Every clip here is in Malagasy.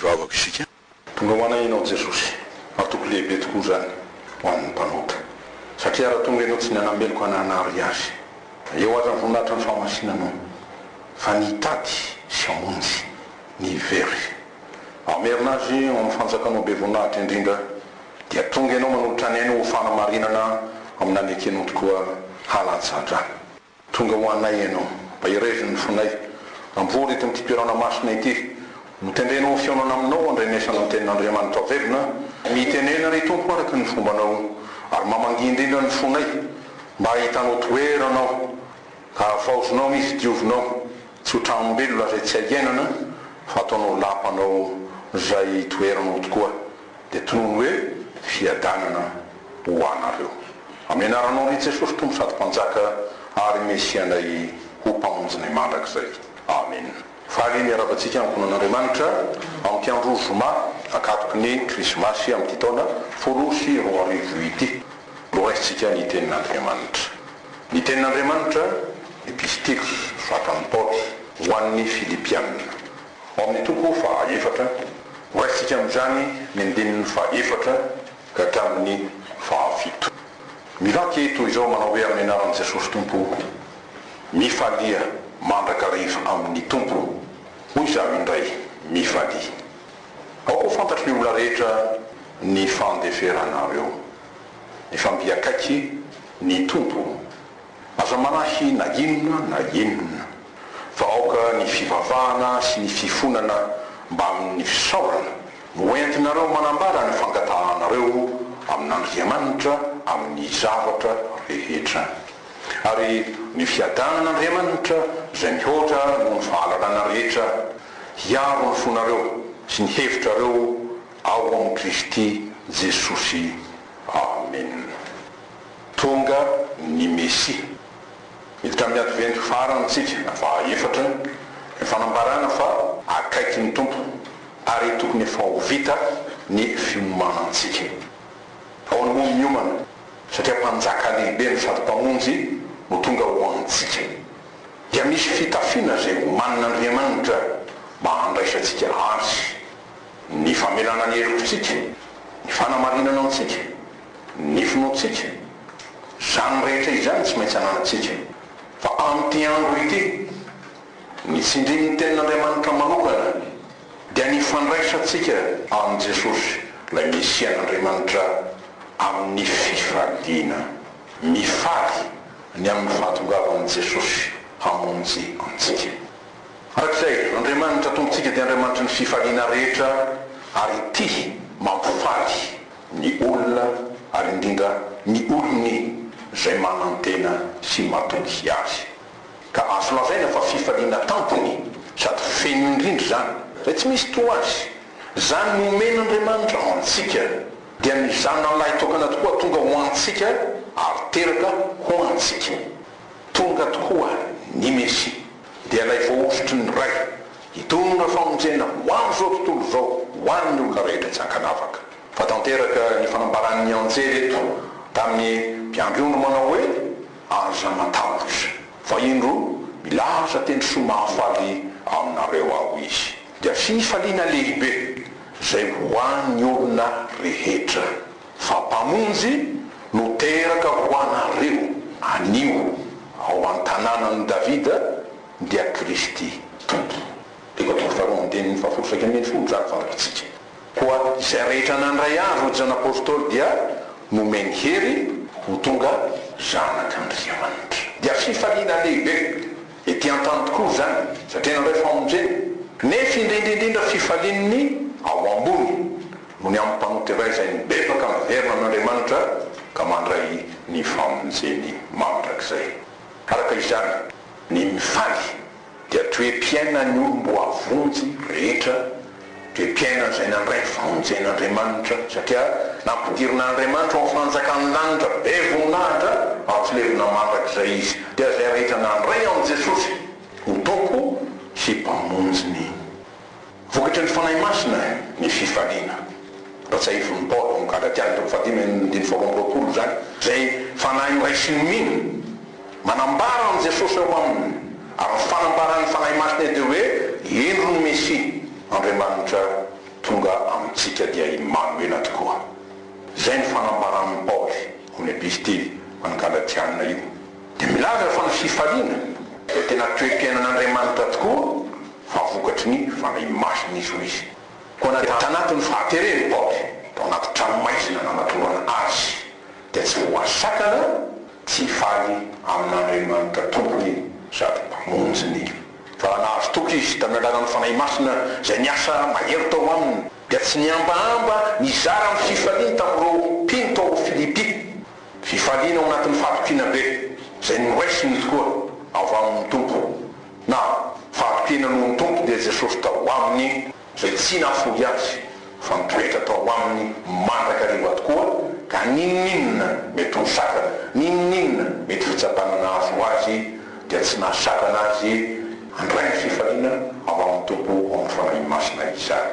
vavaka isika tonga ho anainao Jesosy atoko lehibe tokoa zany ho an'ny mpanota satria raha tonga ianao tsy nanambeloko ananary azy eo aza ny voninahitra ny fahamasinanao fa nitady sy amonjy ny very amerina azy ao amin'ny fanjakanao be voninahitra indrindra dia tonga ianao manolotra ny aina ho fanamarinana amin'ny anekenao tokoa halatsadra tonga ho anay ianao mba ireziny fonay amvory eto amin'ity toerana masina ity mitendrenao fionana aminao andrenesana ny tenin'Andriamanitra velona mitenena ry tompo araky ny fombanao ary mamangindrindra ny fonay mba hitanao toeranao ka vaozinao izy diovinao tsy ho tramombelona zay tsy aienana fa ataonao lapanao zay toeranao tokoa dia tonono hoe fiadanana ho anareo amin'ny anaranao ry Jesosy tompo sady mpanjaka ary mesianay ho mpamonjinay mandrakizay amen faly miaravantsika amin'ny konan'Andriamanitra amin'ity andro zoma akatoky ny krismasy amin'ity taona 2020 ity loraisitsika ny tenin'Andriamanitra ny tenin'Andriamanitra epistily soatan'ny Paoly ho an'ny Filipianina ao amin'ny toko fahaefatra loraisitsika amin'izany ny andininy fahaefatra ka hatramin'ny fahafito mivaky eto izao manao hoe amin'ny anaran'i Jesosy tompo mifalia mandrakariva amin'ny tompo hoy izaho indray mifalia ao fantatry ny olona rehetra ny fandeferanareo ny fambiakaiky ny tompo aza manahy na inona fa aoka ny fivavahana sy ny fifonana mba amin'ny fisaorana noentinareo manambara ny fangatahanareo amin'Andriamanitra amin'ny zavatra rehetra ary ny fiadanan'Andriamanitra zay mihoatra no ny fahalalana rehetra hiaro ny fonareo sy ny hevitrareo ao amin'ny Kristy Jesosy amen tonga ny Mesia miditra amin'ny adventy farantsika fahaefatra ny fanambarana fa akaiky ny tompo ary tokony efa ho vita ny fiomanantsika ao ny moa miomana satria mpanjaka lehibe no sady mpamonjy no tonga ho antsika dia misy fitafiana zay homanin'Andriamanitra mba handraisantsika azy ny famelana ny helotritsika ny fanamarinana antsika ny finoantsika zany rehetra izany tsy maintsy ananatsika fa amin'ity andro ity ny tsindrin'ny tenin'Andriamanitra manokana dia ny fandraisantsika amin'i Jesosy lay Mesian'Andriamanitra amin'ny fifaliana mifaly ny amin'ny fahatongavan'i Jesosy hamonjy antsika arak'izay Andriamanitra tompontsika dia Andriamanitra ny fifaliana rehetra ary tia mampifaly ny olona ary indrindra ny olony zay manantena sy matoky azy ka azo lazaina fa fifaliana tampony sady feno indrindra zany zay tsy misy to azy zany nomen'Andriamanitra ho antsika dia ny zanalahy tokana tokoa tonga ho antsika ary teraka ho antsika tonga tokoa ny Mesia dia lay voaosotry ny ray hitonona famonjena ho any zao tontolo zao ho an'ny olona rehetra tsy hankanavaka fa tanteraka ny fanambaran'ny anjely eto tamin'ny mpiandriondro manao hoe aza matahotra fa indro milaza teny soa mahafaly aminareo aho izy dia fifaliana lehibe zay ho an'ny olona rehetra fa mpamonjy no teraka ho anareo anio ao an-tanànan'i Davida dia Kristy tompo teko atoko faharoa amin'ny teniny fahafolo amby folo zany fantatrantsika koa izay rehetra nandray azy ho zan'apôstôly dia nomeny hery ho tonga zanak'Andriamanitra dia fifaliana lehibe ety an-tany tokoa zany satria nandray famonjena nefa indrindrindrindra fifalininy ao ambony no ny amin'ny mpanoty iray zay nibebaka miverina amin'Andriamanitra ka mandray ny famonjeny mandrakizay araka izany ny mifaly dia toe-piaina ny olombo avonjy rehetra toe-piaina zay nandray famonjen'Andriamanitra satria nampidirin'Andriamanitra ao fanjakan'ny lanitra be voninahitra ampilevina mandrakizay izy dia zay rehetra nandray amin'i Jesosy ho tompo sy mpamonjiny vokatry ny fanahy masina ny fifaliana raha tsy ahivon'ny Paoly Galatiana toko fadimy andiny faharoapolo zany zay fanahy miray sy ny mino manambara amin'i Jesosy ao aminy ary fanambaran'ny fanahy masina dia hoe indro ny Mesia Andriamanitra antsika dia Immanuela tokoa. Zay ny fanambaran'ny Paoly amin'ny epistily Galatiana io. Dia milaza fa ny fifaliana dia tena toe-piainan'Andriamanitra tokoa fa vokatry ny fanahy masina izy ho izy. Koa na tanatin'ny fahatereny Paoly tao anaty tranomaizina nanatorana azy dia tsy voasakana tsy faly amin'Andriamanitra tompony sady mpamonjiny. Fa nahazo toky izy tamin'ny alalan'ny fanahy masina izay niasa mahery tao aminy dia tsy niambaamba nizara ny fifaliana tamin'ireo mpino tao Filipi. Fifaliana ao anatin'ny fahatokiana be izay noraisiny tokoa avy amin'ny tompo. Na fahatokiana noho ny tompo dia Jesosy tao aminy izay tsy nahafoy azy fa nitoetra tao aminy mandrakariva tokoa ka ninninona mety ho sakana, ninninona mety fitsapanana azy ho azy dia tsy nahasakana azy andray ny fifaliana avy amin'ny tompo ao amin'ny fanahy masina izany.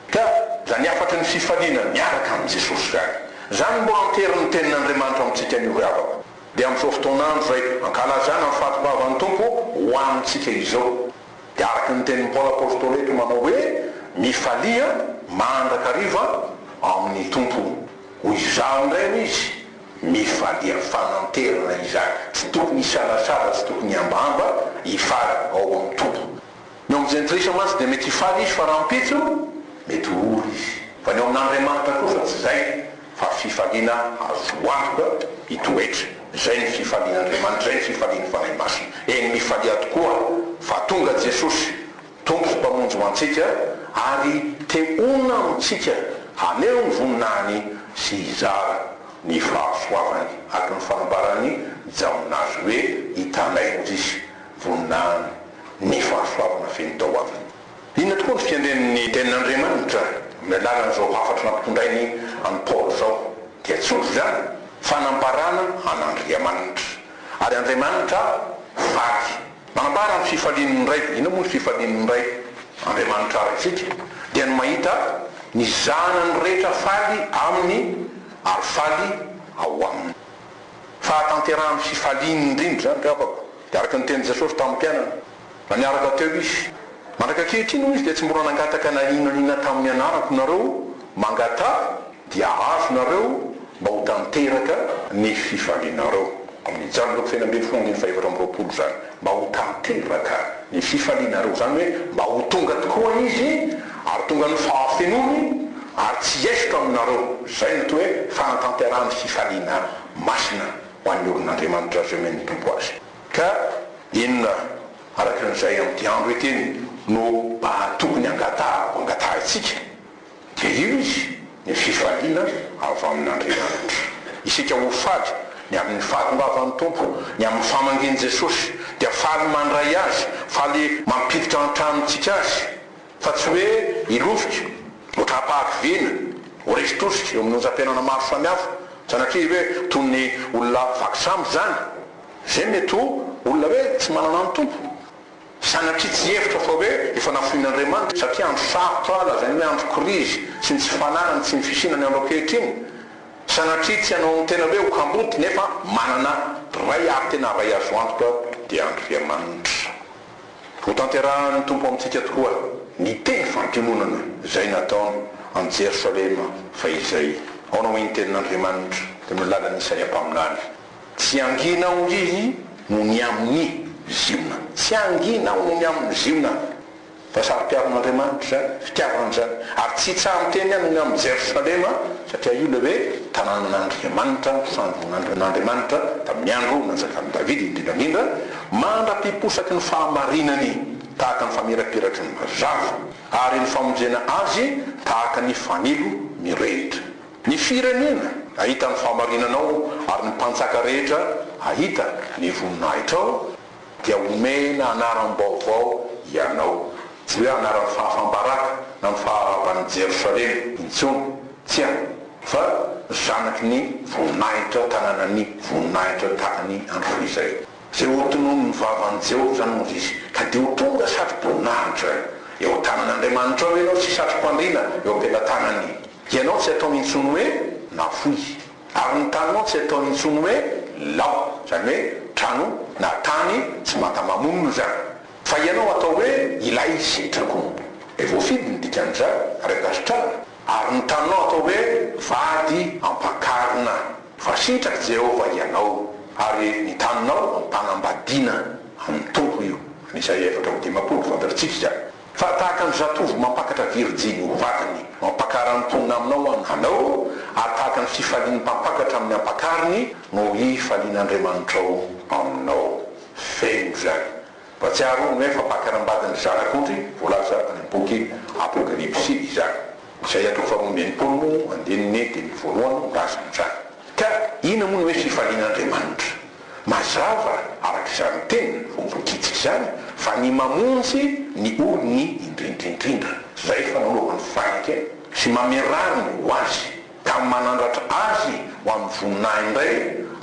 Ka zany afatry ny fifaliana miaraka amin'ny Jesosy zany. Zany mbola anteriny tenin'Andriamanitra amintsika ny hoavaka. Dia amin'izao fotoanandro izay ankalazana ny fahatokavan'ny tompo ho amintsika izao. Dia araka ny tenin'ny Paoly apôstôly eto manao hoe mifalia mandrakariva amin'ny tompo. Ho izao indray izy mifalia fananterana izany. Tsy tokony isalasala, tsy tokony ambamba hifaly ao amin'ny tompo. Ny amin'izay nitrisa mantsy dia mety hifaly izy fa raha mpitso mety ory izy. Fa ny ao amin'Andriamanitra kosa tsy zay fa fifaliana azo antoka hitoetra. Zay ny fifalian'Andriamanitra, zay ny fifalian'ny fanahy masina. Eny mifalia tokoa fa tonga Jesosy tompo sy mpamonjy ho antsika ary te-ona amintsika haneo ny voninahiny sy hizara ny fahasoavany araka ny fanambarany jaminazy hoe hitanay ozy izy voninahiny ny fahasoavana feno tao aminy. Inona tokoa ny fiandren'ny tenin'Andriamanitra amin'ny alalan'izao hafatra nampitondrainy an'i Paoly zao dia tsotra zany fanambarana an'Andriamanitra. Ary Andriamanitra vaky manambara ny fifalian'ny ray. Ina moa ny fifalian'ny ray? Andriamanitra aratsika dia ny mahita ny zanany rehetra faly aminy ary faly ao aminy. Fahatanterahany fifaliany indrindra zany kafako. Dia araka ny teny Jesosy tamin'ny mpianana na niaraka teo izy mandraka ankehitriny moa izy dia tsy mbola nangataka na inonina tamin'ny anarako nareo mangata dia azo nareo mba ho tanteraka ny fifalianareo. Amin'ny Jan loko fenambiny folo ny fahavalo amby roapolo zany mba ho tanteraka ny fifalianareo zany hoe mba ho tonga tokoa izy ary tonga ny fahafenony ary tsy esotra aminareo. Zay ny atao hoe fanatanterahany fifaliana masina ho an'ny olon'Andriamanitra azy omeny tompo azy. Ka inona araka n'izay amin'ity andro eteny no mba tokony angatahitsika dia io izy ny fifaliana avy amin'Andriamanitra. Isika ho faly ny amin'ny fahatongavan'ny tompo, ny amin'ny famangeny Jesosy dia faly mandray azy, faly mampiditra an-tranontsika azy fa tsy hoe ilosika ho trapahaky vina ho resitosika eo amin'ny onjam-piainana maro samihafa sanatria hoe toy ny olona vaky samby zany. Zay mety olona hoe tsy manana ny tompo sanatria tsy hevitra fa hoe efa nafoin'Andriamanitra satria andro sarotra lazany hoe andro krizy sy ny tsy fananany sy ny fisinany andro ankehitriny sanatria tsy hanao ny tena hoe ho kamboty nefa manana ray ary tena ray azo antoka dia Andriamanitra. Ho tanterahan'ny tompo amintsika tokoa ny teny fampimonana izay nataony any Jerosalema fa izay ao na hoe ny tenin'Andriamanitra dia amin'ny alalan'ny Isaia mpaminany tsy angina ho izy no ny amin'ny ziona, tsy angina ho ny amin'ny ziona fa sary-piaron'Andriamanitra zany, fitiavana zany ary tsy tsara teny ihany ny amin'ny Jerosalema satria io le hoe tanànan'Andriamanitra sandron'Andriamanitra tamin'ny andro nanjakan'i Davida indrindrandrindra mandra-piposaky ny fahamarinany tahaka ny famirapiraky ny mazava ary ny famonjena azy tahaka ny fanilo mirehitra. Ny firenena ahita ny fahamarinanao ary ny mpantsaka rehetra ahita ny voninahitra ao dia omena anaram-baovao ianao. Tsy hoe anaran'ny fahafambaraka na ny fahavan'i Jerosalema intsony tsy fa zanaky ny voninahitra tanànany voninahitra tahany andro fizay. Zay otonono ny vavan'i Jehovah zany moa izy ka dia ho tonga satro-boninahitra eo tanan'Andriamanitra ao ianao tsy satro-pandriana eo am-pelantanany. Ianao tsy ataony intsony hoe nafoy ary ny tanynao tsy ataony intsony hoe lao zany hoe trano na tany tsy mata mamonona zany fa ianao atao hoe ilay setrako e voafidy ny dikan'izay arakazitrara ary ny taninao atao hoe vady ampakarina fa sitraky Jehovah ianao ary ny taninao ampanambadiana amin'ny tompo io Isaia 4:10 fantatritsika zany fa tahaka ny zatovo mampakatra virjiny ho vatany mampakara ny tonona aminao anao ary tahaka ny fifaliany mpampakatra amin'ny ampakariny no ifalian'Andriamanitra aminao feno zany fa tsy arony hoe fampakaram-badiny zanak'ondry voalaza any boky Apokalipsy izany Isaia 4:2 razany zany ka ina moa ny hoe fifalian'Andriamanitra mazava arak'izany teniny vovokitsiky zany fa ny mamonjy ny olony indrindrindrindra zay fa nanaovany fanaka sy mamerariny ho azy ka manandratra azy ho amin'ny voninahiny indray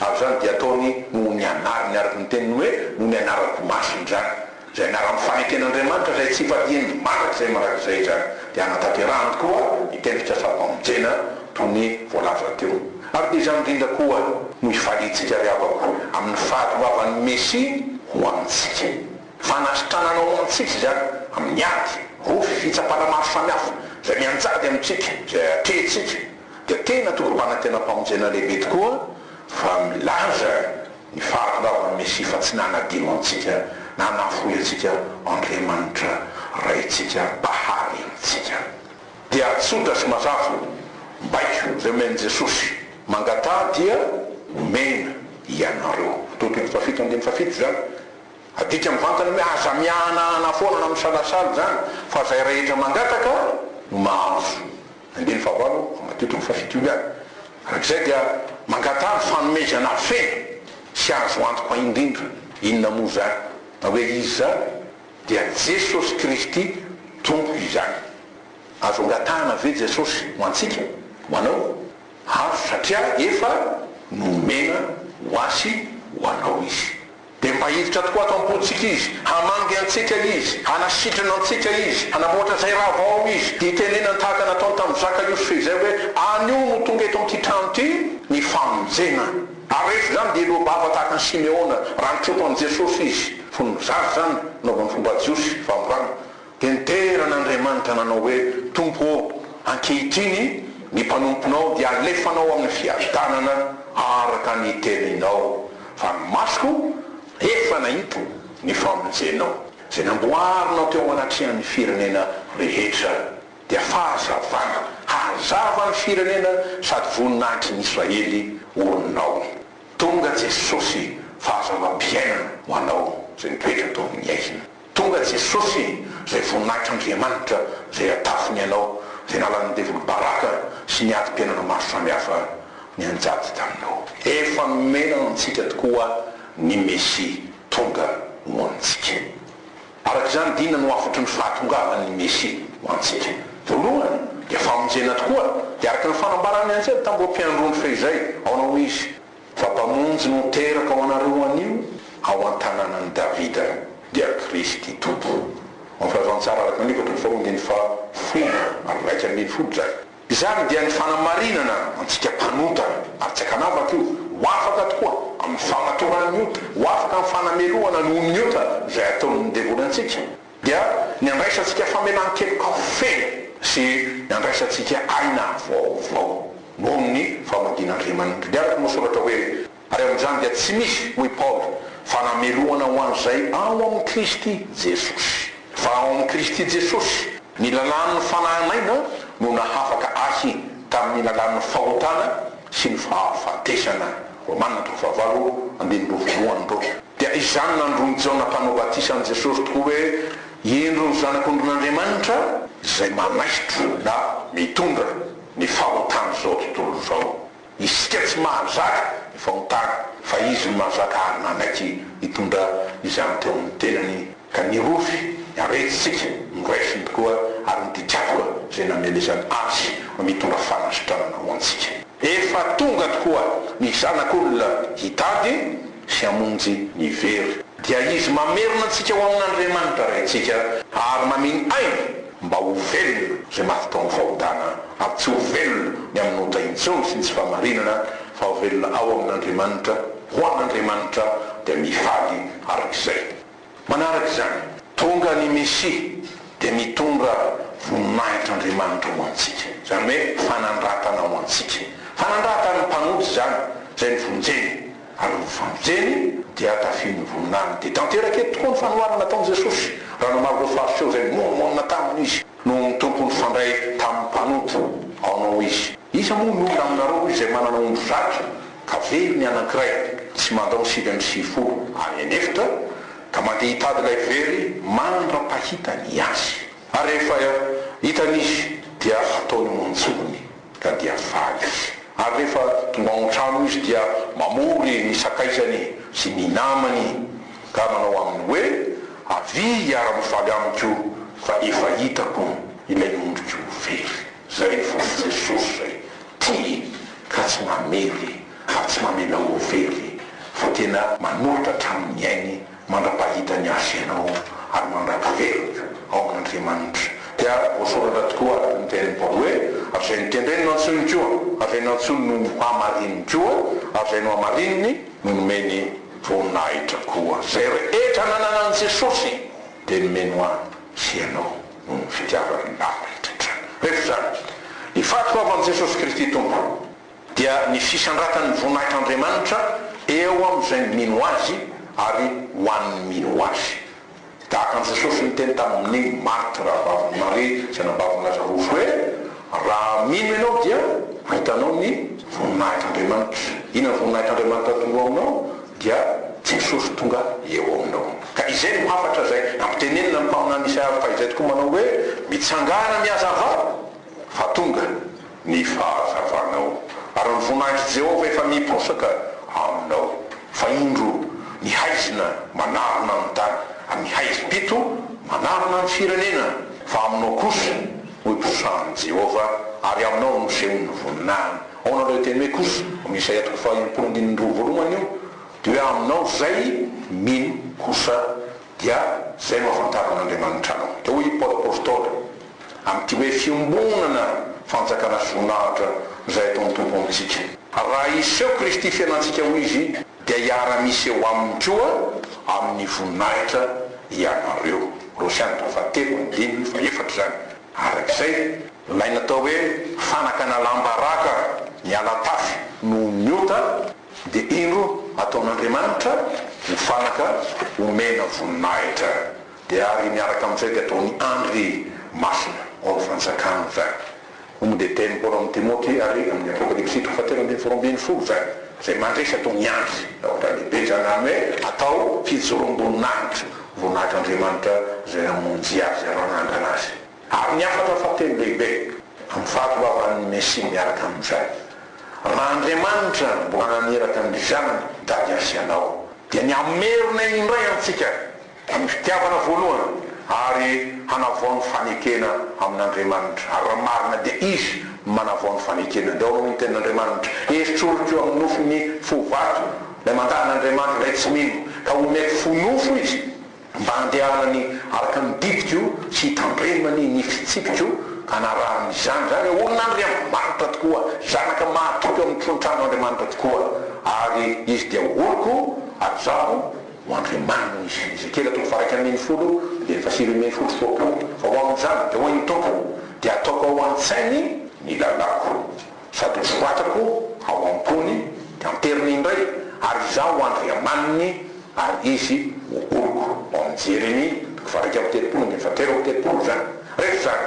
ary zany dia ataony noho ny anarany araky ny teniny hoe noho ny anarako masiny zany zay anara-ny faneken'Andriamanitra zay tsy faliany maraky zay marak'izay zany dia anatanterahany koa ny tendrika sampamonjena toy ny voalaza teo ary dia zany indrindra koa no ifalitsika riavako amin'ny fahatoavan'ny Mesia ho amintsika fanasitrananao ho amintsika zany amin'ny ady rofy fitsapana maro samihafa zay mianjady amintsika zay atretsika dia tena tokom-panantenam-pamonjena lehibe tokoa fa milaza ny fahatoavan'ny Mesia fa tsy nanadino antsika na nafoy antsika Andriamanitra raitsika bahary amintsika dia tsotra sy mazava mbaiko zay omeny Jesosy mangatà dia omena ianareo tokony fafito zany adika mivantana hoe aza miana foana amin'ny salasala zany fa zay rehetra mangataka no mahazo andiny fahavalo matotony fafito io zany arak'izay dia mangatà ny fanomezana feno sy azo antoka indrindra inona moa zany na hoe izy zany dia Jesosy Kristy tompo izany azo angatahana ve Jesosy ho antsika ho anao azo satria efa nomena ho asy ho anao izy dia mba hiditra tokoa ato am-potsika izy hamangy antsika izy hanasitrana antsika izy hanamoatra zay raha vao izy hitenenany tahaka nataony tamin'ny zaka Iosefy zay hoe anio no tonga eto amin'ity trano ity ny famonjena ary rehefa zany dia lobava tahaka ny Simeona raha nitropo an' Jesosy izy fony zazy zany naovany fomba jiosy famorana dia niteran'Andriamanitra nanao hoe tompo ankehitriny ny mpanomponao dia alefanao amin'ny fiadanana araka ny teninao fa ny masoko efa nahita ny famonjenao zay namboarinao teo anatrehan'ny firenena rehetra dia fahazavana hazava ny firenena sady voninahitry ny Israely orinao tonga Jesosy fahazava-piainana ho anao zay nipetra tao amin'ny aina tonga Jesosy zay voninahitry'Andriamanitra zay atafiny anao zay nalany devily baraka sy ny ady-piainana maro samihafa ny anjady taminao efa nomena antsika tokoa ny Mesia tonga ho antsika arak'izany dina no afatry ny fahatongavan'ny Mesia ho antsika voalohany dia famonjena tokoa dia araky ny fanambarany antsika tambo ampiandrony fehizay ao anao izy fa mpamonjy no teraka ao anareo anio ao an-tanànan'i Davida dia Kristy tompo am'fahazantsara araky ny livatra ny fahaondiny fa folo ary raika ambin'ny folo zay izany dia ny fanamarinana antsika mpanota ary tsy akanavaka io ho afaka tokoa amin'ny famatorany miota ho afaka amin'ny fanameloana noho ny miota zay ataon'ny devoly antsika dia ny andraisantsika famelan-kely kafeny sy ny andraisantsika aina vaovao noho ny famadin'Andriamanitra dia araky mosoratra hoe ary amin'izany dia tsy misy hoy Paoly fanameloana ho an'izay ao amin'ny Kristy Jesosy fa ao amin'ny Kristy Jesosy ny lalàn'ny fanahinaina no nahafaka ahy tamin'ny lalàn'ny fahotana sy ny fahafatesana Romanina 12:2 dia izany nandrony Jaona mpanao batisa an' Jesosy tokoa hoe indro ny zanak'ondrin'Andriamanitra zay manaisitro na mitondra ny fahotana zao tontolo zao isika tsy mahazaka ny fahotana fa izy ny mahazaka ary nanaiky hitondra izany teo amin'ny tenany ka nirofy aretsitsika miraisiny tokoa ary nititiavaka zay namelezany azy mitondra fanasitranana ho antsika efa tonga tokoa ny zanak'olona hitady sy hamonjy ny very dia izy mamerina antsika ho amin'Andriamanitra raitsika ary maminy aina mba ho velona zay mahatao ny fahotana ary tsy ho velona ny amin'ny otaintsony sy ny tsy famarinana fa ho velona ao amin'Andriamanitra ho an'Andriamanitra dia mifaly arak'izay manaraka izany tonga ny Mesia dia mitondra voninahitra Andriamanitra ho antsika, zany hoe fanandratana ho antsika. Fanandratana mpanoty zany zay ny vonjeny, ary ny vonjeny dia tafiny voninahitra. Dia tanteraka eto tokoa ny fanoharana nataon'i Jesosy raha namaro fariseo zay momonina taminy izy no ny tompony fandray tamin'ny mpanoty aonao izy. Isa moa ny olona aminareo izy zay manana omby zatra ka very ny anankiray tsy mandao 7-20 any anefitra ka mandeha hitady ilay very mandrapahita ny azy. Ary rehefa hitan'izy dia ataony montsony ka dia valy izy. Ary rehefa tonga ao an-trano izy dia mamory ny sakaizany sy ny namany ka manao aminy hoe avy iara-mifaly amiko fa efa hitako ilay ondriko very. Zay ny fomba Jesosy zay tia ka tsy mamely ary tsy mamela ho very fa tena manolotra hatramin'ny ainy mandrapahita ny azy ianao ary mandrapiverika ao amin'Andriamanitra. Dia voasoratra tokoa ny tenin'ny Paoly hoe ary zay nitendreny no antsony koa, ary zay no antsony no hamarininy koa, ary zay no hamarininy no nomeny voninahitra koa. Zay rehetra nanana an'i Jesosy dia nomeny ho any sy ianao no ny fitiavany lavitra. Rehefa zany ny fato avy amin'i Jesosy Kristy Tompo dia ny fisandratany voninahitra Andriamanitra eo amin'izay mino azy ary ho an'ny mino azy. Tahaka an'i Jesosy niteny tamin'ny Marta rahavaviny Maria izay nabaviny Lazarosy hoe raha mino ianao dia hitanao ny voninahitra Andriamanitra. Inona voninahitra Andriamanitra tonga aminao dia Jesosy tonga eo aminao. Ka izay no hafatra zay ampitenenina ny mpaminany Isaia fahizay tokoa manao hoe mitsangana miazava fa tonga ny fahazavanao. Ary ny voninahitra Jehovah efa miposaka aminao. Fa indro ny haizina manarona amin'ny tany, ny haizi-pito manarona ny firenena, fa aminao kosa ho iposahan'i Jehovah ary aminao no sehony voninahiny. Ao nareo teny hoe kosa amin'ny Isaia 1:2 io dia hoe aminao zay mino kosa dia zay no ahafantaran'Andriamanitra anao. Dia hoy Paoly apôstôly amin'ity hoe fiombonana fanjakana sy voninahitra zay ataon'ny Tompo amintsika. Raha iseho Kristy fiainantsika ho izy dia hiara-misy eo aminy koa amin'ny voninahitra ianareo. Rosiana 3:7-8 zany. Arak'izay ilay natao hoe fanakana lambaraka ny alatafy no miota dia indro ataon'Andriamanitra ho fanaka homena voninahitra. Dia ary miaraka amin'izay dia ataony andry masina ao fanjakana zany. Homo dia teny Paoly amin'ny Timoty ary amin'ny Apokalipsy 3:12 zany. Zay mandresy ataony andry ohatra lehibe zany hoe atao fijorom-boninahitra, voninahitra Andriamanitra zay amonjy azy aran'andra anazy. Ary ny afatra fateny lehibe amin'ny fahatoavan'ny Mesia miaraka amin'izay. Raha Andriamanitra mbola naneraka ny zanany mitady azy ianao dia ny amerina indray amintsika amin'ny fitiavana voalohany ary hanavoany fanekena amin'Andriamanitra. Ary marina dia izy manavoany fanekena. Dia ao ny tenin'Andriamanitra esoriko amin'ny nofony fovato ilay mandahan'Andriamanitra ilay tsy mino ka omeko fonofo izy mba handehanany araka ny didiko sy hitandremany ny fitsipiko ka narahany zany. Zany olon'Andriamanitra tokoa, zanaka mahatoky amin'ny trontrano'Andriamanitra tokoa, ary izy dia oloko ary zaho ho Andriamanitra izy. Ezekela 3:1 dia 4:10 fa ho amin'izany dia ho ny Tompo dia ataoko ao an-tsainy ny lalako sady ho soratako ao am-pony dia amperiny indray ary zaho ho Andriamaniny ary izy ho oloko. Ao amin'ny Jeremia 7:7 zany. Rehefa zany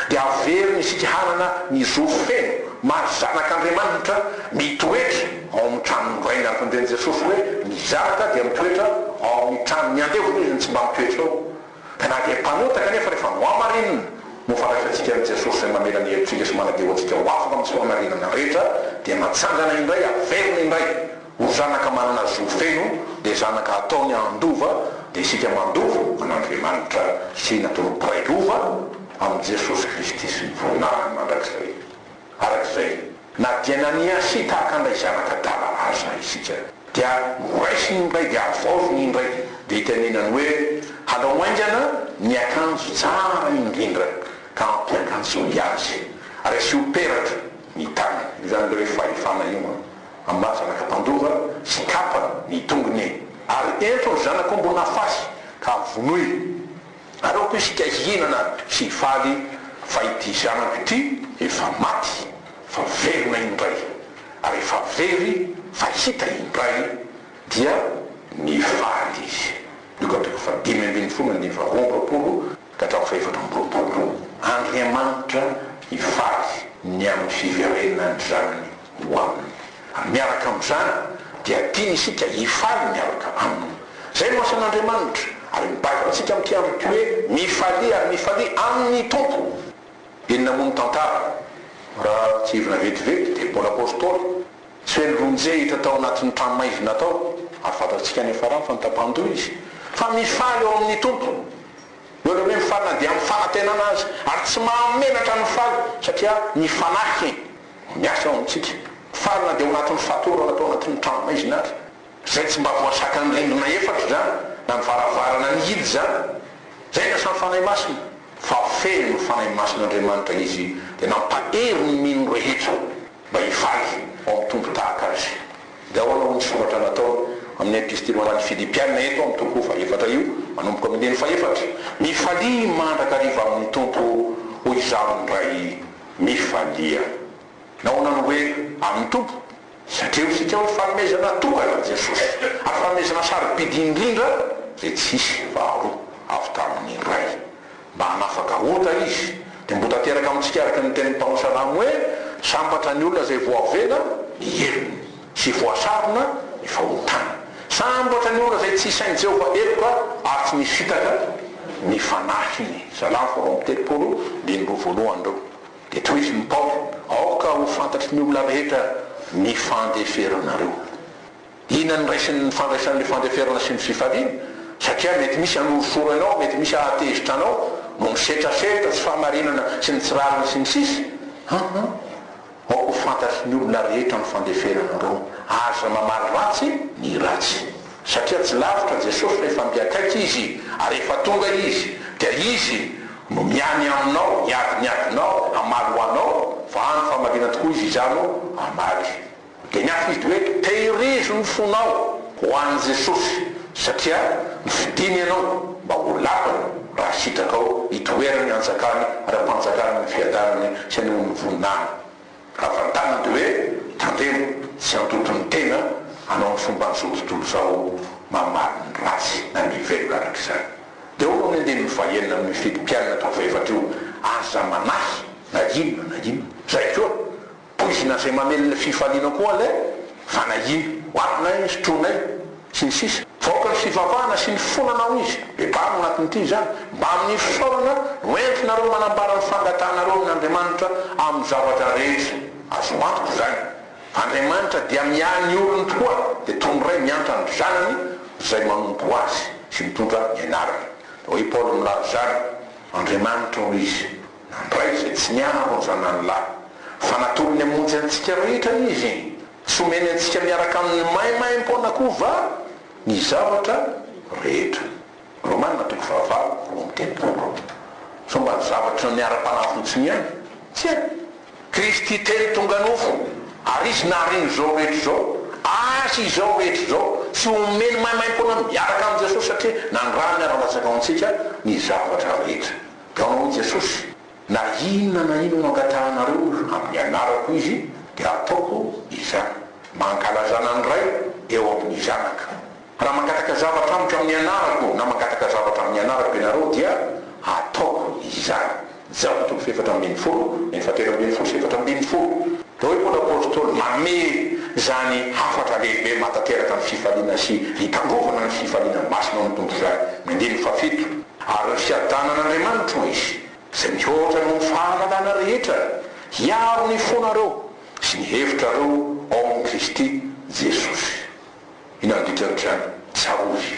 dia averiny isika hanana ny zo feno maro zanak'Andriamanitra mitoetra ao amin'ny tranony rainy araka ny teny Jesosy hoe ny zanaka dia mitoetra ao amin'ny tranony andevona izy ny tsy mba mitoetra ao. Ka na dia mpanota kanefa rehefa no amarinina no fandraisantsika amin'i Jesosy zay mamela ny hevitrika sy manadeo antsika ho afaka amin'ny tsy amarinana rehetra dia matsangana indray averina indray ho zanaka manana zo feno dia zanaka ataony andova dia isika mandova an'Andriamanitra sy natao prailova amin'i Jesosy Kristy sy ny voninahiny mandrakizay. Arak'izay na dia naniasy tahaka andray zanaka dala aza isika dia noraisiny indray dia avaoziny indray dia hitenenany hoe hanao aingana ny akanjo tsara indrindra ka ampiakanjo azy ary asio peratra ny tany. Izany le hoe fahefana io amin'ny zanaka mpandova sy kapa ny tongony ary entro ny zanaka ambona fasy ka vonoy. Ary ao koa isika hihinana sy faly fa ity zanako ity efa maty fa verina indray ary efa very fa hita indray dia mifaly izy dokateko fa 5 fa 20 ka hatrako fa 4 Andriamanitra hifaly ny amin'ny fiverenany zanany ho aminy ary miaraka amin'izany dia tiany isika hifaly miaraka aminy zay no asan'Andriamanitra ary mibaiko antsika amin'ity andro hoe mifaly ary mifaly amin'ny tompo eny namono tantara raha tsy ivona vetivety dia Paoly apôstôly tsy hoe ronjey hita tao anatin'ny tranomaizina tao ary fantatsika ny farany fa nitapandoa izy fa mifaly ao amin'ny tompo eo hoe mifaly na dia amin'ny fanantenana azy ary tsy mahamenatra ny faly satria ny fanahy miasa ao amintsika faly na dia ao anatin'ny fatorana atao anatin'ny tranomaizina azy zay tsy mba voasaka ny rindrina efatra zany na ny varavarana ny hidy zany zay na samy fanahy masina fa feno ny fanahy masin'Andriamanitra izy dia nampahery ny mino rehetra mba hifaly ao amin'ny tompo tahaka azy dia ahoana ny soratra natao amin'ny epistily hoan'ny Filipianina eto amin'ny tompo faefatra io manomboka amin'ny faefatra mifaly mandrakariva amin'ny tompo hoy izaho ndray mifalia naonany hoe amin'ny tompo satria sika hoe fanomezana tokana Jesosy ary fanomezana sarobidy indrindra zay tsisy faharoa avy tamin'ny ray mba hanafaka ota izy dia mbo tanteraka amintsika araka ny tenin'ny Paoly Salamo hoe sambatra ny olona zay voavela ny helony sy voasarona ny fahotana sambatra ny olona zay tsy sainy Jehovah eloka ary tsy misy fitaka ny fanahiny Salamo 4:20 dia toy izy ny Paoly aoka ho fantatry ny olona rehetra ny fandeferanareo ina ny raisiny fandraisan'le fandeferana sy ny fifaliana satria mety misy anorsoro anao mety misy ahatezitra anao no misetrasetra tsy fahamarinana sy ny tsirarina sy ny sisy aoko fantatry ny olona rehetra ny fandeferanareo aza mamaly ratsy ny ratsy satria tsy lavitra Jesosy rehefa mbiakaiky izy ary efa tonga izy dia izy no miany aminao miadinao amaly ho anao fa any famalina tokoa izy izano amaly dia niafy izy hoe tehirizo ny fonao ho an'i Jesosy satria nifidiny ianao mba ho lapana raha sitrakao hitoerany anjakany ara-panjakany ny fiadanany sy ny voninany raha vantanany dia hoe tandremo tsy antotony tena anao ny fomba n'izao tontolo zao mamaly ny ratsy na mivelo arak'izany dia olo ny andeha mivahenina amin'ny Filipianina tao faefatra io aza manahy na inona zay koa poizina zay mamelona fifaliana koa le fa na ino hoatinay sotronay sy ny sisa vaoka ny fivavahana sy ny fonanao izy bebano anatin'ity zany mba amin'ny fisaorana noentinareo manambara ny fangatanareo amin'Andriamanitra amin'ny zavatra rehetra azo antoko zany Andriamanitra dia miany olony tokoa dia tondray miantra ny zanany zay manompo azy sy mitondra ny anarany hoe Paoly milaza zany Andriamanitra ho izy nandray zay tsy niaro ny zanany lahy fa natolony amonjy antsika rehetra izy tsy omeny antsika miaraka amin'ny maimaim-poana koa va ny zavatra rehetra Romanina 5:10 so mba ny zavatra miara-panafiny tsy miany tsy Kristy telo tonga nofo ary izy nariny zao rehetra zao asy izao rehetra zao tsy omeny maimaim-poana miaraka amin'ny Jesosy satria nandrany ara-latsaka antsika ny zavatra rehetra ka ho Jesosy na inona angatahanareo amin'ny anarako izy dia ataoko izany mankalazana ny ray eo amin'ny zanaka raha mangataka zavatra amiko amin'ny anarako na mangataka zavatra amin'ny anarako ianareo dia ataoko izany Zabatra 7:20 Doi Paoly apôstôly mame zany hafatra lehibe matateraka ny fifaliana sy hitangofana ny fifaliana masina amin'ny tompo zany mendeny fafito ary ny fiadanan'Andriamanitra izy zay mihoatra no fahalalana rehetra hiaro ny fonareo sy ny hevitrareo ao amin'ny Kristy Jesosy inanditran'izany tsarozy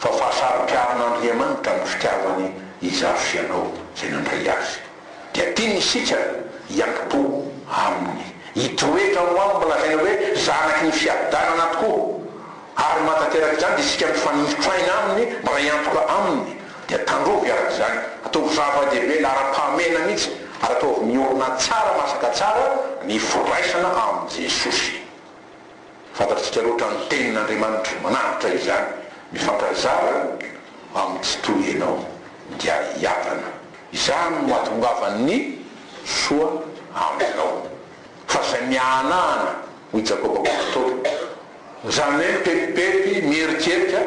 fa fahasarom-piaron'Andriamanitra ny fitiavany izaho sy ianao zay nandray azy dia tiany isika hiankipo aminy hitoetra ho aminy mbola zaina hoe zanaky ny fiadanana tokoa ary matanteraka izany dia isika mifaniftraina aminy mbola hiantoka aminy dia tandrovy arak'izany ataovy zava-dehibe lara-pahamena mihitsy ary ataovy miorona tsara masaka tsara ny foraisana amin'ny Jesosy fantatritsika loatra ny tenin'Andriamanitra mananitra izany mifankazara amin'ny tsy toy ianao dia hiavana izany no atongavan'ny soa aminao fa zay mianahana ho Jakoba apôstôly zany hoe mipetipety mieritreritra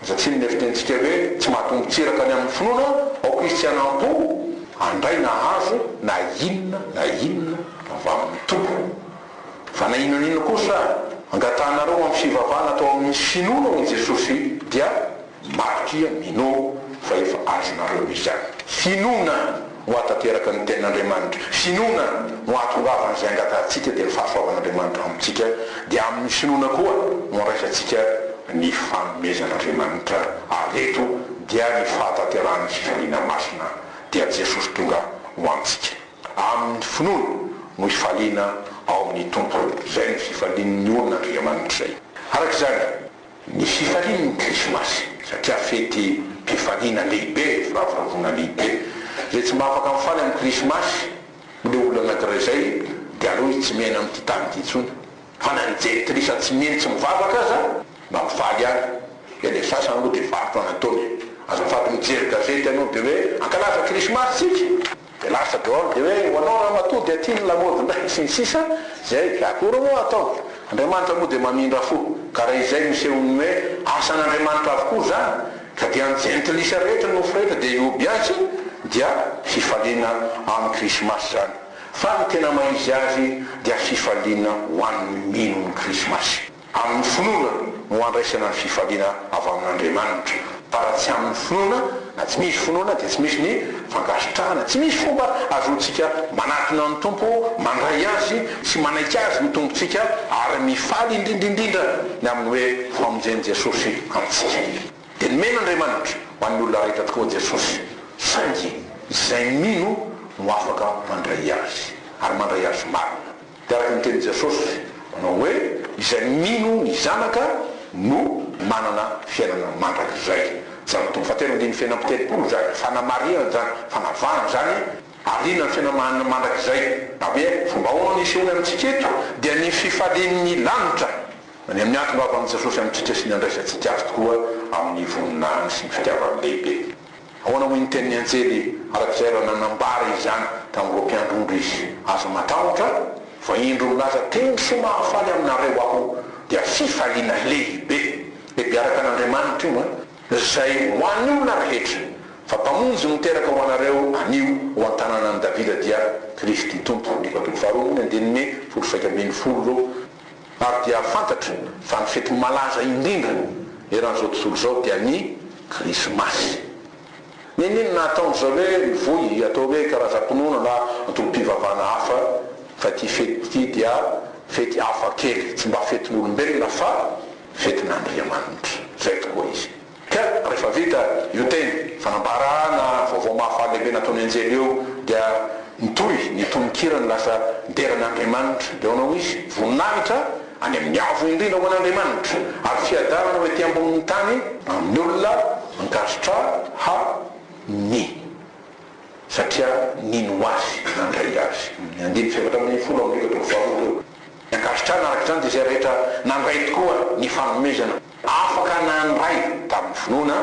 satria mieritreritsika hoe tsy mahatongo tsiraka any amin'ny finoana ao kristianam-po andray nahazo na inona avy amin'ny tompo fa na inonina kosa angatanareo amin'ny fivavahana atao amin'ny finoana ho Jesosy dia markia mino fa efa azonareo izany finoana ho atateraka ny ten'Andriamanitra finoana ho atongavan'izay angatantsika dia ny fahasoavan'Andriamanitra amintsika dia amin'ny finoana koa no raisantsika ny fanomezan'Andriamanitra aleto dia ny fahataterahany fifaliana masina dia Jesosy tonga ho amintsika amin'ny finoana no ifaliana ao amin'ny tompo zay ny fifalian'ny olon'Andriamanitra zay arak'izany ny fifalian'ny krismasy satria fety mpifaliana lehibe firavoravoana lehibe zay tsy mahafaka mifaly amin'ny krismasy le olona anankiray zay dia aloha izy tsy mihena amin'ity tany ity intsony fa na nijery tsy miheny tsy mivavaka aza mba mifaly any dia le sasany aloha dia varotra anataony azafady mijery gazety anao dia hoe ankalaza krismasy tsika dia lasa daholo dia hoe hoanao raha matoa dia aty ny lamody ndray sy ny sisa zay akora moa atao Andriamanitra moa dia mamindra fo ka raha izay misehony hoe asan'Andriamanitra avokoa zany ka dia nijentilisa rehetra no rehetra dia ioby azy dia fifaliana amin'ny krismasy zany fa ny tena maizy azy dia fifaliana ho an'ny mino ny krismasy amin'ny finoana no andraisana ny fifaliana avy amin'Andriamanitra fa raha tsy amin'ny finoana na tsy misy finoana dia tsy misy ny fankasitrahana tsy misy fomba azontsika manatona ny tompo mandray azy sy manaiky azy ny tompontsika ary mifaly indrindraindrindra ny amin'ny hoe famonjeny Jesosy amintsika dia nomena Andriamanitra ho an'ny olona rehetra tokoa Jesosy saingy izay mino no afaka mandray azy ary mandray azy marina dia araka ny teny Jesosy manao hoe izay mino ny zanaka no manana fiainana mandrakizay zany tombo fatelo andiny fiainam-pitelopolo zany fanamariana zany fanavahana zany alina ny fiainana mandrakizay na hoe fomba ahoana nisy ony amintsika eto dia ny fifalian'ny lanitra ny amin'ny antony avy amin'ny Jesosy amintsika sy ny andraisantsika azy tokoa amin'ny voninahiny sy ny fitiavany lehibe ahoana hoy ny tenin'ny anjely arak'izay raha nanambara izy zany tamin'ireo mpiandrondro izy azo matahotra fa indro milaza teny sy mahafaly aminareo aho dia fifaliana lehibe araka n'Andriamanitra io zay ho an'ny olona rehetra fa mpamonjy miteraka ho anareo anio ho an-tanànan'i Davida dia Kristy tompo ny katolo faharoa andininy folo saika ambin'ny folo ary dia fantatra fa ny fety malaza indrindra eran'izao tontolo zao dia ny krismasy ninona nataon'zao hoe mivoy atao hoe karazam-pinoana na antolo-pivavahana hafa fa ty fety ty dia fety hafa kely tsy mba fetin'olombelona fa fetin'Andriamanitra zay tokoa izy ka rehefa vita io teny fanambarana vaovao mahafaly lehibe nataony anjely eo dia nitoy nitonikirany lasa deran'Andriamanitra dia onao izy voninahitra any amin'ny avo indrindra ho an'Andriamanitra ary fiadarana hoe ty ambonin'ny tany amin'ny olona ankasitra ha ny satria nino azy nandray azy andiny fefatra amin'ny folo amin'ny katolo faharoa ankasitrana araka zany dia zay rehetra nandray tokoa ny fanomezana afaka nandray tamin'ny finoana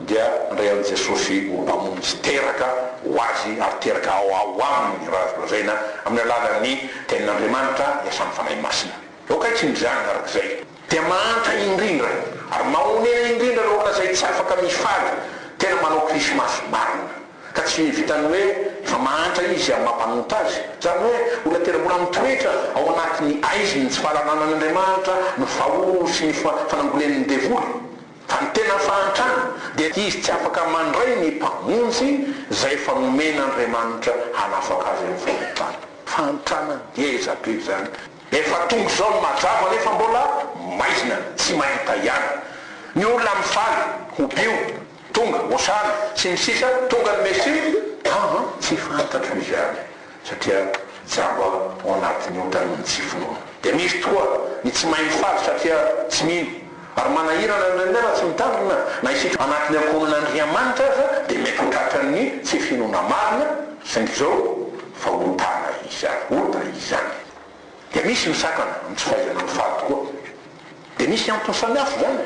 dia ndray amin'i Jesosy ho mpamonjy teraka ho azy ary teraka ao aminy raha lazaina amin'ny alalan'ny tenin'Andriamanitra iasan'ny fanahy masina okaitsy nyzany arak'izay dia mahantra indrindra ary mahonena indrindra reo olona zay tsy afaka mifaly tena manao krismasy marina ka tsy vitany hoe fa mahantra izy amin'ny mampanota azy zany hoe olona tena mbola mitoetra ao anatin'ny aiziny tsy fahalanan'Andriamanitra ny vahory sy ny fanambolen'ny devoly fa ny tena fahantrana dia izy tsy afaka mandray ny mpamonjy zay fanomen'Andriamanitra hanafaka azy amin'ny fahotana fahantrana eza be zany efa tongo zao ny mazava nefa mbola maizina tsy mahita ihany ny olona mifaly hobio tonga osana sy ny sisa tonga ny mesi tsy fantatro izy any satria jamba ao anatin'ny otaniny tsy finoana dia misy tokoa ny tsy mahay mifaly satria tsy mino ary manahirana ndraindray tsy mitandrina na isitra anatin'ny ankonan'Andriamanitra aza dia mety hotratrany tsy finoana marina saingy zao fa otana izany ota izany dia misy misakana amin'ny tsy fahaizana mifaly tokoa dia misy antony samihafa zany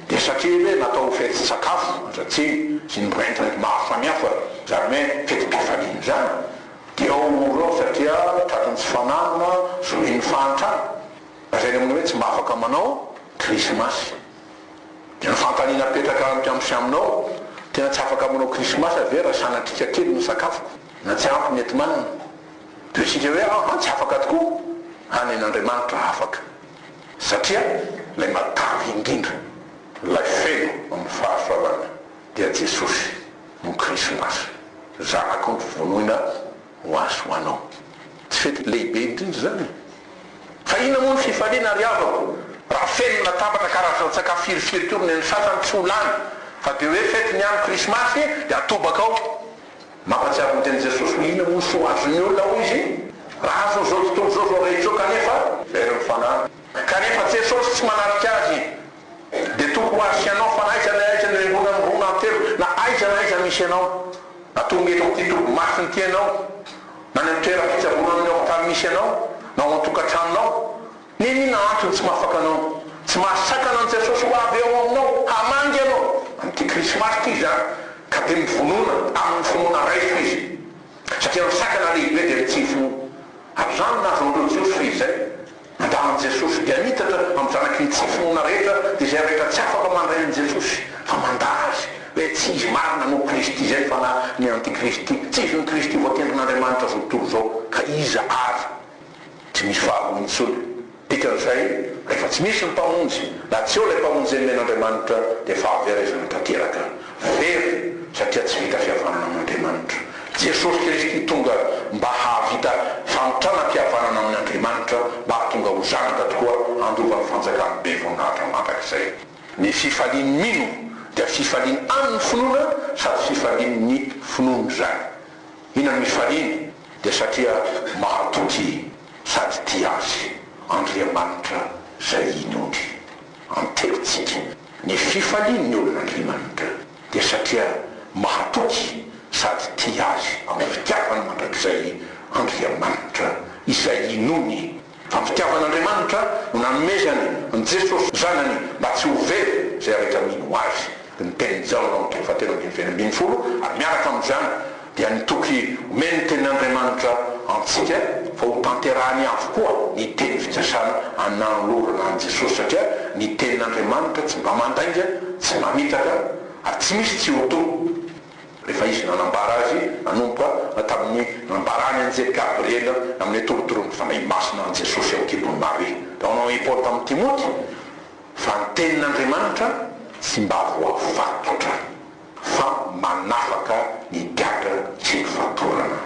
dia satria hoe natao fety sakafo satria sy ny rentiny maro samihafa zany hoe fetim-pifaliana zany dia ao satria tratany tsy fananona zoen'ny fahantrana zay aminy hoe tsy mba afaka manao krismasy dia ny fantaniana petraka ampiamsy aminao tena tsy afaka manao krismasy ave raha sanatrika kely ny sakafoko na tsy ampy mety manina dia sika hoe tsy afaka tokoa any an'Andriamanitra afaka satria lay matavy indrindra lay feno amin'ny fahasoavana dia Jesosy no krismasy zanako ny vonoina ho azy ho anao tsy fety lehibe indrindra zany fa ina moa ny fifaliana ary avako raha feno latabatra karazana sakafo firifiritorony ny sasany tsy ho lany fa dia hoe fety ny andro krismasy dia atobaka ao mampatsiaro ny teny Jesosy ho ina moa ny soa azony olona ho izy raha azo zao tontolo zao rehetra zao kanefa very ny fanahy kanefa Jesosy tsy manarika azy dia toko ho azy ianao fa aiza ny rona telo na aiza misy ianao na tonga eto ty tobo masiny ty ianao na ny toera-pitsabonany ao tamy misy ianao na ao antokantranonao nenina antony tsy mahafaka anao tsy mahasakana an Jesosy ho avy eo aminao hamangy ianao amty krismasy ty zany ka dia mivonona amin'ny finoana raiso izy satria misakana lehibe dia mitsifo ary zany nazondreo Jesosy fa izay andanan Jesosy dia mitatra amin'ny zanaky nitsifinoana rehetra dia zay rehetra tsy afaka mandray an Jesosy fa manda azy hoe tsy izy marina no Kristy zay fa na ny antikristy tsy izy ny Kristy voatendrin'Andriamanitra zao tontolo zao ka iza azy tsy misy fahamonjy dikan'izay rehefa tsy misy ny mpamonjy na tsy eo lay mpamonjy men'Andriamanitra dia fahaverezana tanteraka very satria tsy vita fihavanana amin'Andriamanitra Jesosy Kristy tonga mba hahavita fanotrana mpihavanana amin'ny Andriamanitra mba tonga ho zanaka tokoa andovan'ny fanjakany be voninahitra mandrakizay ny fifaliany mino dia fifaliany amin'ny finoana sady fifaliany finoana zany inany mifaliany dia satria mahatoky sady tia azy Andriamanitra zay inondry antelontsika ny fifaliany ny olon'Andriamanitra dia satria mahatoky sady tia azy amin'ny fitiavana mandrakizay Andriamanitra izay inony fa ny fitiavan'Andriamanitra no nanomezany ny Jesosy zanany mba tsy ho very zay rehetra mino azy ny teny Jaona amin'ny fahatelo ambin'ny folo ary miaraka amin'izany dia nitoky omeny ny tenin'Andriamanitra antsika fa ho tanterahany avokoa ny teny fitsasana ananolorana an Jesosy satria ny tenin'Andriamanitra tsy mba mandainga tsy mamitaka ary tsy misy tsy hotono rehefa izy nanambara azy nanomboka tamin'ny nambarany an'izay Gabriela amin'ny torotorony fanay masina an Jesosy ao kibony Maria da anao Paoly tamin'ny Timoty fa ny tenin'Andriamanitra tsy mba voafatotra fa manafaka ny gadra tsy mifatorana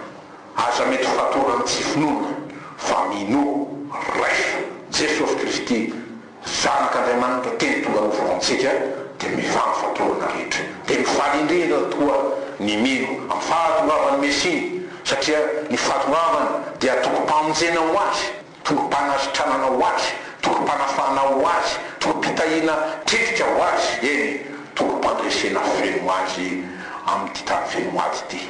aza mety fatorana tsy finoana fa mino raiso Jesosy Kristy zanak'Andriamanitra teny tonga no voantsika dia mivano fatorana rehetra dia mifaly indrindra tokoa ny mino amin'ny fahatongavany Mesia satria ny fahatongavany dia toko-pamonjena ho azy toko-panasitranana ho azy toko-panafana ho azy toko-pitahiana tetika ho azy eny toko-pandresena feno azy amin'ny ty tany feno azy ty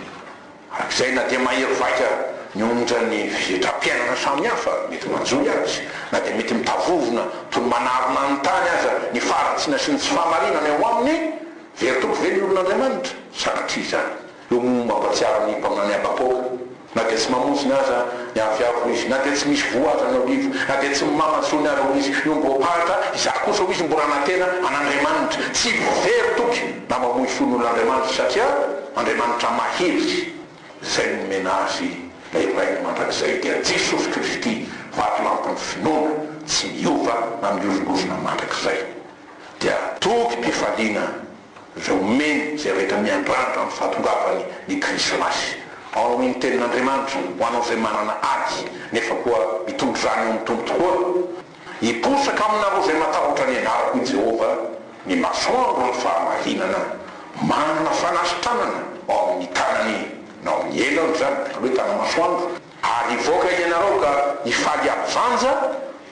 arak'izay na dia mahery vaika ny ondra ny fietram-piainana samihafa mety manjoy azy na dia mety mitavovona toy ny manarona ny tany aza ny faratsina sy ny tsy fahamarinana eo aminy very toko ve ny olon'Andriamanitra sanatria zany eo mampatsiaro ny mpaminany abapoka na dia tsy mamonjy ny aza ny aviavo izy na dia tsy misy voa aza ny olivo na dia tsy mamatsony aza izy io mboapahatra iza kosa ho izy mboranatena an'Andriamanitra tsy very toky na mamoy fon'olon'Andriamanitra satria Andriamanitra mahery zay nomena azy laibrainy mandrakizay dia Jesosy Kristy vatolampin'ny finoana tsy miova na miovingosona mandrakizay dia toky mpifaliana zay omeny zay rehetra miandrandra amin'ny fahatongavany ny krismasy ao ny tenin'Andriamanitra ho anao zay manana ady nefa koa mitondro zany eo mitombo tokoa hiposaka aminareo zay matahotra ny anarako i Jehova ny masoandro ny fahamarinana manana fanasitranana ao amin'ny tanany na amin'ny elany zany hoe tana masoandro ary ivoaka ianareo ka hifaly abojanja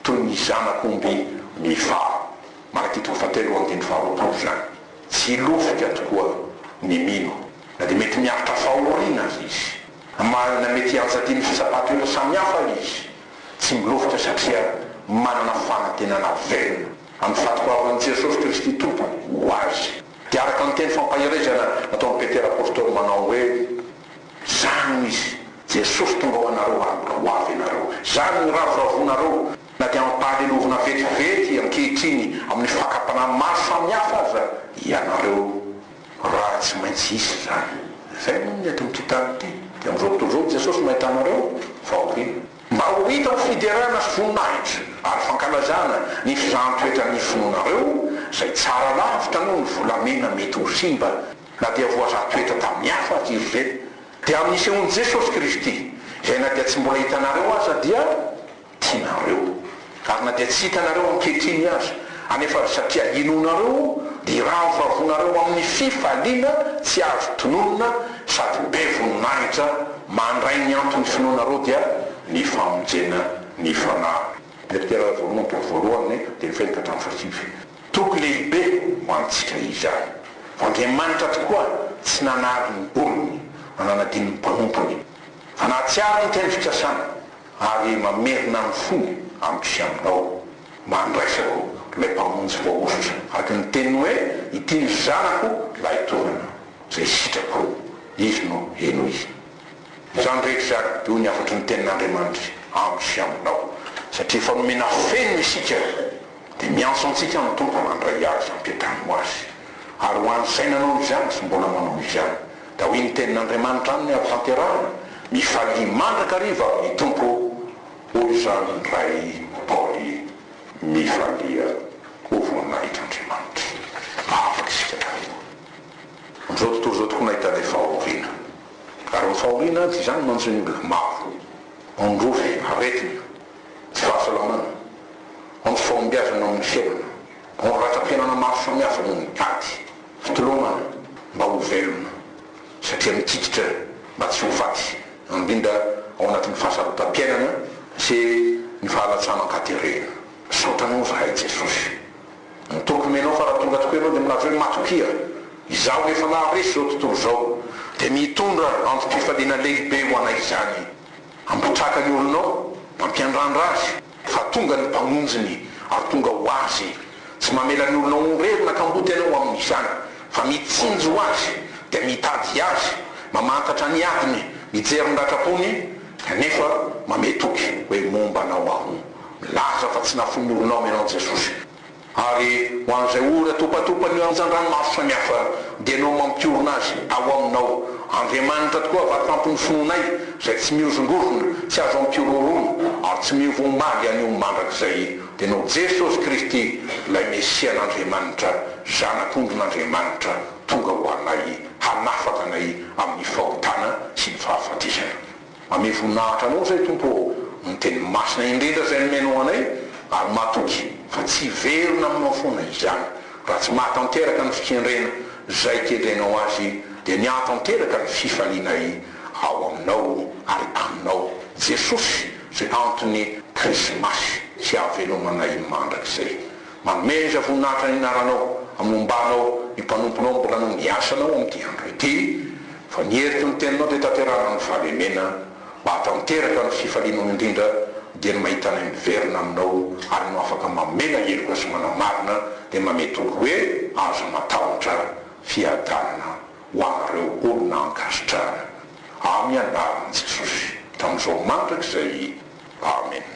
toy ny zanakomby mifaly manatitoko fatelo andiny faharoapolo zany tsy lofika tokoa ny mino na dia mety miaritra fahoriana azy izy na mety anjadiny fisapato efa samihafa izy tsy milofitra satria manana fanantenana velona amin'ny fatokavany Jesosy Kristy tompo ho azy dia araka ny teny fampahirezana nataon'ny Petera apôstôly manao hoe zany izy jesosy tonga ho anareo ary mbola ho avy ianareo zany ravoravoanareo na dia ampahalelovana vetivety ankehitriny amin'ny fakapana maro samihafa aza ianareo raha tsy maintsy isy zany zay moa ny eto amin'ity tany ity dia amin'izao tontolo izao jesosy mahita anareo faorina mba ho hita ho fiderana sy voninahitra ary fankalazana ny fizaham-toetra ny fononareo zay tsara lavitra noho ny volamena mety ho simba na dia voazah-toetra tamin'ny hafa azy izy ireny dia amin'ny sehoan'i jesosy kristy izay na dia tsy mbola hitanareo aza dia tianareo ary na dia tsy hitanareo ankehitriny azy anefa satria inonareo dia raha vavonareo amin'ny fifaliana tsy azo tononona sady be voninahitra mandray ny antony finoanareo dia ny famonjena ny fanahy eritera voalohany toko voalohany dia mifelika hatramin'ny fasivy toko lehibe ho antsika izany fa Andriamanitra tokoa tsy nanary ny olony mananadiny ny mpanompony fa nahatsiary ny teny fikasana ary mamerina ny fony amitsy aminao mandraisako ilay mpamonjy voaositra araka ny teniny hoe ity ny zanako lay tovana zay sitrako izy no eno izy izany rehetra zany io ny afatry ny tenin'Andriamanitra amitsy aminao satria fanomena feniny isika dia miantso antsika ny tompo mandray azy ampiatrano azy ary ho an'izay nanao izany sy mbola manao izany da hoy ny tenin'Andriamanitra aminy avy tanterahana mifalia mandraka riva ny tompo hoy zany ray Paoly mifalia ho voninahitran'Andriamanitra afaka isika daholo amin'izao tontolo zao tokoa nahita ilay fahoriana ary ny fahoriana dia zany manjo ny olona maro ondrovy aretina tsy fahasalamana ny fahombiazana amin'ny fiainana ny ratram-piainana maro samihafa noho ny ady fitolomana mba ho velona satria mitiditra mba tsy ho faty indrindra ao anatin'ny fahasarotam-piainana sy ny fahalatsana-katerena saotranao zahay jesosy tokony menao fa raha tonga tokoa ianao dia milaza hoe matokia izaho rehefa naharesy zao tontolo zao dia mitondra androm-pifaliana lehibe ho anay izany ampitraka ny olonao mampiandrandra azy fa tonga ny mpamonjiny ary tonga ho azy tsy mamela ny olonao morerina kamboty ianao amin'izany fa mitsinjo azy dia mitady azy mamantatra ny adiny mijery ny ratrapony kanefa mametoky hoe momba anao aho milaza fa tsy nafony olonao ianao jesosy ary ho an'izay ora topatopany anjandrano maro samihafa dia anao mampiorona azy ao aminao Andriamanitra tokoa vatampony fononay zay tsy miozongorona tsy azo ampiororona ary tsy miovomaly an'io mandrakizay dia anao jesosy kristy ilay mesian'Andriamanitra zanak'ondron'Andriamanitra tonga ho anay hanafaka anay amin'ny fahotana sy ny fahafatisana mame voninahitra anao zay tompo ny teny masina indrindra zay nomenao anay ary matoky fa tsy verona aminao foana izany raha tsy mahatanteraka ny fikendrena zay kendrenao azy dia ny atanteraka ny fifalianay ao aminao ary aminao jesosy zay antony krismasy sy havelomanay mandrakizay mameza voninahitra ny inaranao amombanao ny mpanomponao mbola no miasanao amin'ity andro ity fa ny heriky ny teninao dia tanterana ny fahalemena mba hatanteraka ny fifalianao indrindra dia ny mahitana miverina aminao ary no afaka mamena heloka sy manamarina dia mamety olo hoe azo matahotra fiadanana ho anareo olona ankasitrana amin'ny anaran'i Jesosy tamin'izao mandrakizay amen.